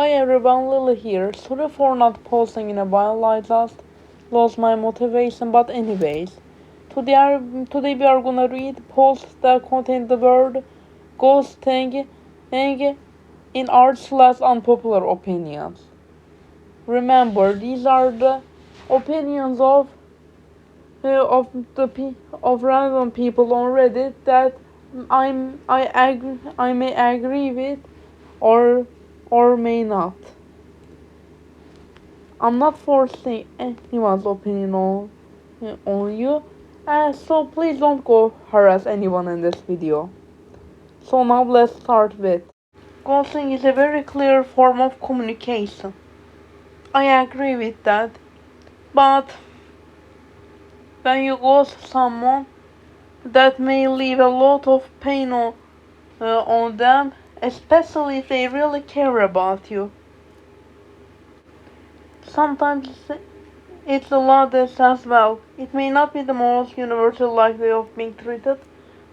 Hi everyone, Lily here. Sorry for not posting in a while, I just lost my motivation, but anyways. Today we are gonna read posts that contain the word ghosting in r/unpopular opinions. Remember, these are the opinions of of random people on Reddit that I may agree with or may not. I'm not forcing anyone's opinion on you, so please don't go harass anyone in this video. So now let's start with ghosting is a very clear form of communication. I agree with that, but when you ghost someone, that may leave a lot of pain on them, especially if they really care about you. Sometimes it's the loudest as well. It may not be the most universal-like way of being treated,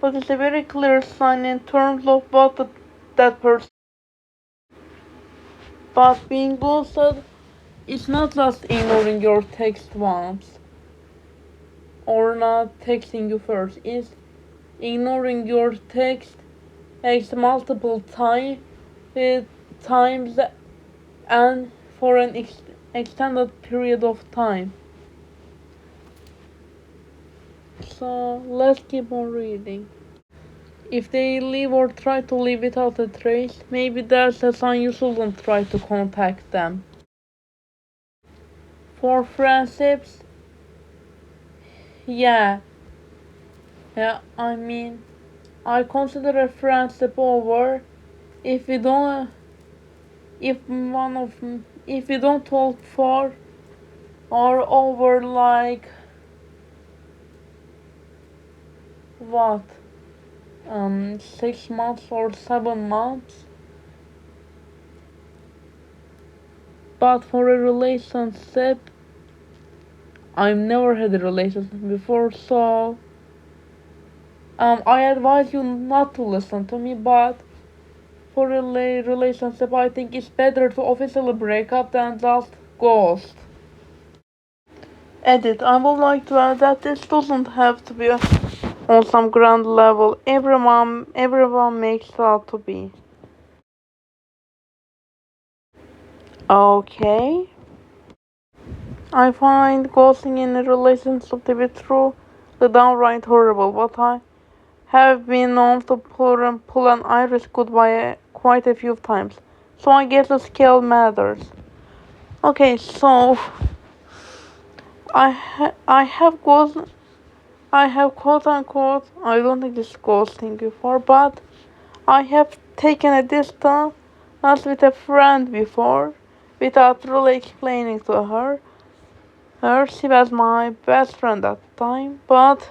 but it's a very clear sign in terms of what that person. But being ghosted is not just ignoring your text once or not texting you first. It's ignoring your text multiple times and for an extended period of time. So let's keep on reading. If they leave or try to leave without a trace, maybe that's a sign you shouldn't try to contact them. For friendships, yeah, I mean, I consider a friendship over if we don't, if we don't talk for or over like what, 6 months or 7 months. But for a relationship, I've never had a relationship before, so I advise you not to listen to me. But for a relationship, I think it's better to officially break up than just ghost. Edit. I would like to add that this doesn't have to be on some grand level. Everyone makes it out to be. Okay. I find ghosting in a relationship to be truly downright horrible, but I have been known to pull an Irish goodbye quite a few times, so I guess the scale matters. Okay, so I have quote unquote, I don't think this ghosting before, but I have taken a distance with a friend before without really explaining to her. She was my best friend at the time, but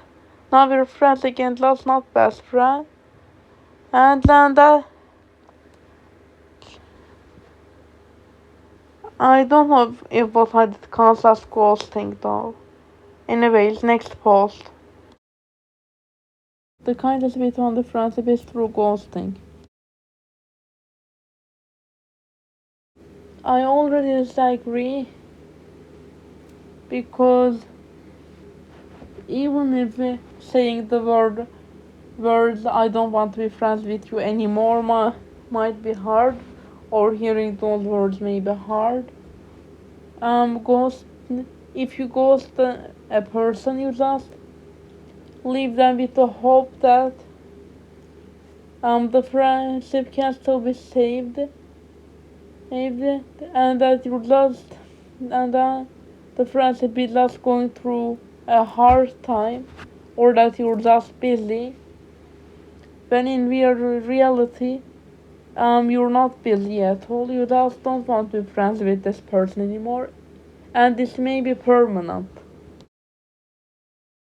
now we're friends again, just not best friend. And then that I don't know if what I did counts as ghosting though. Anyways, next post. The kindest way to end the friendship is through ghosting. I already disagree because even if saying the words I don't want to be friends with you anymore might be hard, or hearing those words may be hard. Ghost. If you ghost a person, you just leave them with the hope that the friendship can still be saved, and that you're just and that the friendship is just going through a hard time, or that you're just busy. When in reality, you're not busy at all. You just don't want to be friends with this person anymore, and this may be permanent.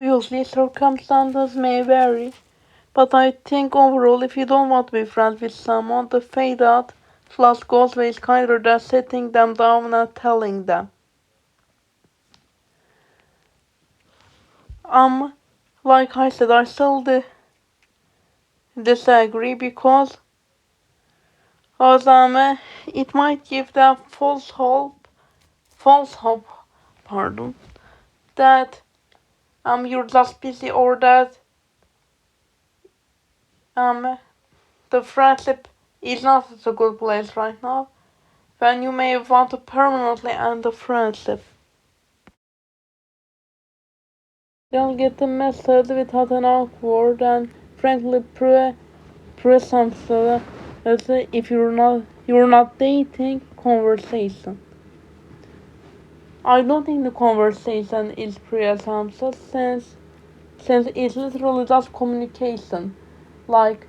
Obviously, circumstances may vary, but I think overall, if you don't want to be friends with someone, the fade out slash goes way is kinder than sitting them down and telling them. Like I said, I still disagree because Because it might give them false hope, pardon, that you're just busy or that the friendship is not at a good place right now, when you may want to permanently end the friendship. You'll get the message without an awkward and frankly presumptuous if you're not dating conversation. I don't think the conversation is presumptuous since it's literally just communication. Like,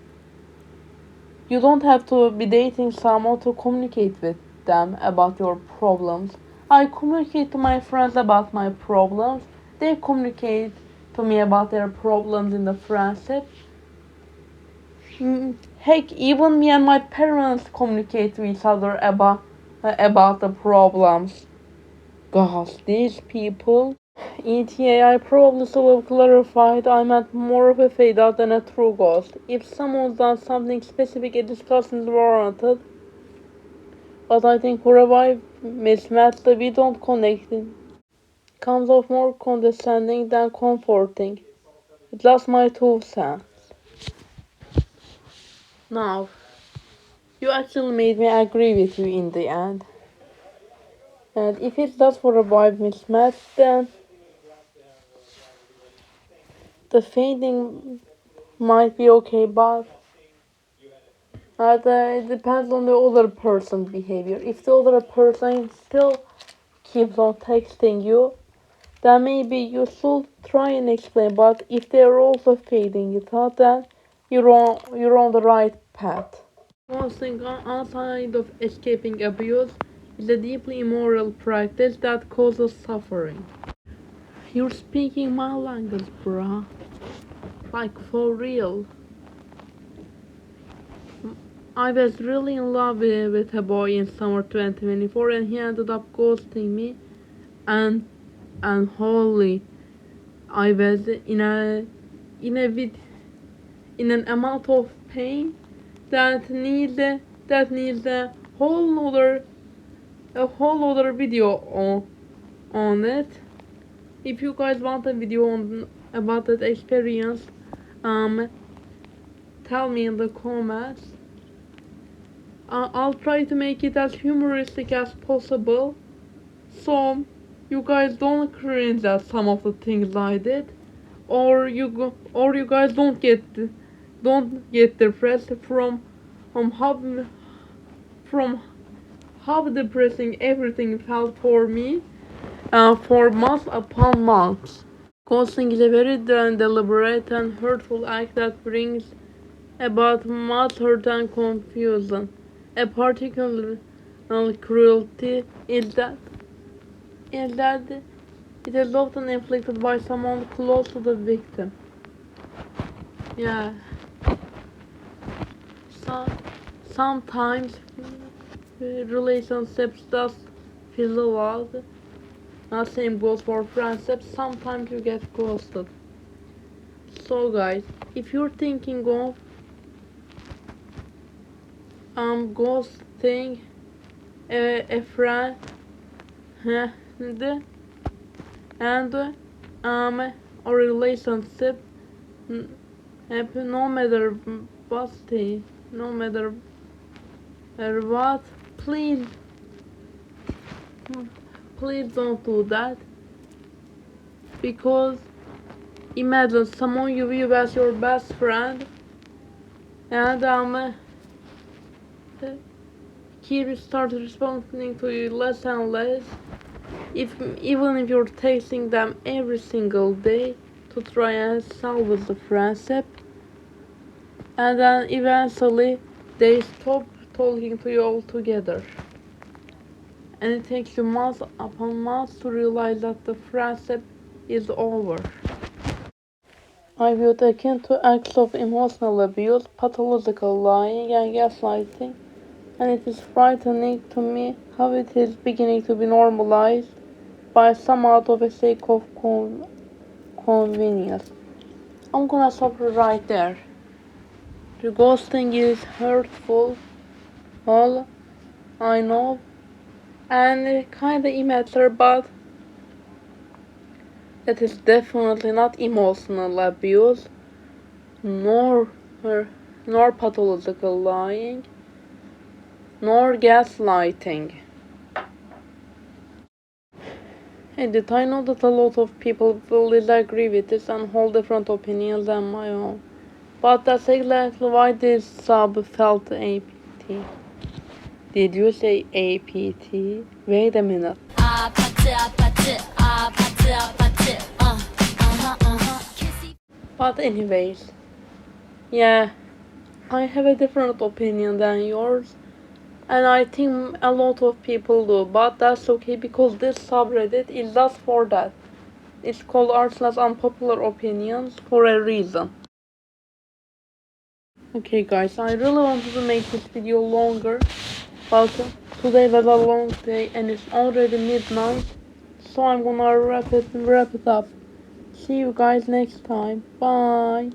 you don't have to be dating someone to communicate with them about your problems. I communicate to my friends about my problems. They communicate to me about their problems in the friendship. Heck, even me and my parents communicate to each other about the problems. Gosh, these people. ETA, I probably should have clarified I meant more of a fade out than a true ghost. If someone's done something specific, a discussion is warranted. But I think for a vibe mismatch that we don't connect it comes off more condescending than comforting. It's just my 2 cents. Now, you actually made me agree with you in the end. And if it's just for a vibe mismatch, then the fading might be okay, but it depends on the other person's behavior. If the other person still keeps on texting you, then maybe you should try and explain. But if they're also fading it out, then you're on the right path. One thing outside of escaping abuse is a deeply immoral practice that causes suffering. You're speaking my language, bruh. Like for real. I was really in love with a boy in summer 2024 and he ended up ghosting me and holy I was in a vid in an amount of pain that needs a whole other video on it. If you guys want a video about that experience, tell me in the comments. I'll try to make it as humoristic as possible, so you guys don't cringe at some of the things I did, or you guys don't get depressed from how depressing everything felt for me, for months upon months. Ghosting is a very deliberate and hurtful act that brings about much hurt and confusion. A particular cruelty is that it is often inflicted by someone close to the victim. Yeah. So, sometimes relationships just fizzle out. Not same goes for friendships. Sometimes you get ghosted. So guys, if you're thinking of ghosting a friend and a relationship, no matter what, please don't do that, because imagine someone you view as your best friend and he starts responding to you less and less, even if you're texting them every single day to try and salvage the friendship, and then eventually they stop talking to you altogether, and it takes you months upon months to realize that the friendship is over. I view it akin to acts of emotional abuse, pathological lying, and gaslighting, and it is frightening to me how it is beginning to be normalized by some out of a sake of convenience. I'm gonna stop right there. The ghosting is hurtful All I know, and it kinda immature, but it is definitely not emotional abuse, nor nor pathological lying, nor gaslighting. Edit, I know that a lot of people will disagree with this and hold different opinions than my own. But that's exactly why this sub felt APT. Did you say APT? Wait a minute. But anyways, yeah, I have a different opinion than yours. And I think a lot of people do, but that's okay because this subreddit is just for that. It's called r/unpopular opinions for a reason. Okay guys, I really wanted to make this video longer, but today was a long day and it's already midnight, so I'm gonna wrap it up. See you guys next time. Bye.